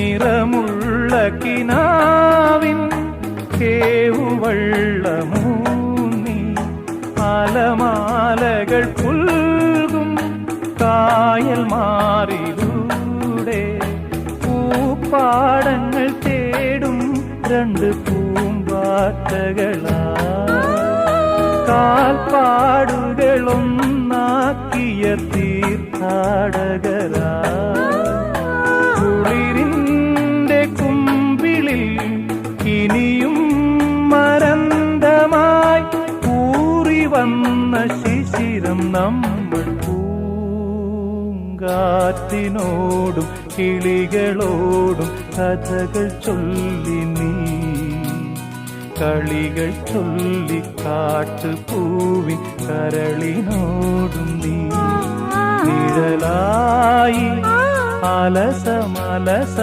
നിറമുള്ള കിനാവിൻ കേവുവള്ളമൂന്നി അലമാലകൾ പുൽകും കായൽ മാറിലൂടെ പൂപ്പാടങ്ങൾ തേടും രണ്ട് പൂമ്പാറ്റകളാ കാൽപ്പാടുകളൊന്നാക്കിയ തീർത്ഥാടകരാ കുളിരിന്റെ കുമ്പിളിൽ ഇനിയും മരന്തമായി കൂറി വന്ന ശിശിരം നമ്മൾ പൂങ്കാറ്റിനോടും കിളികളോടും കഥകൾ ചൊല്ലി നീ കളികൾ ചൊല്ലി കാട്ടുപൂവിൻ കരളിനോടും നീ നിഴലായി അലസമലസ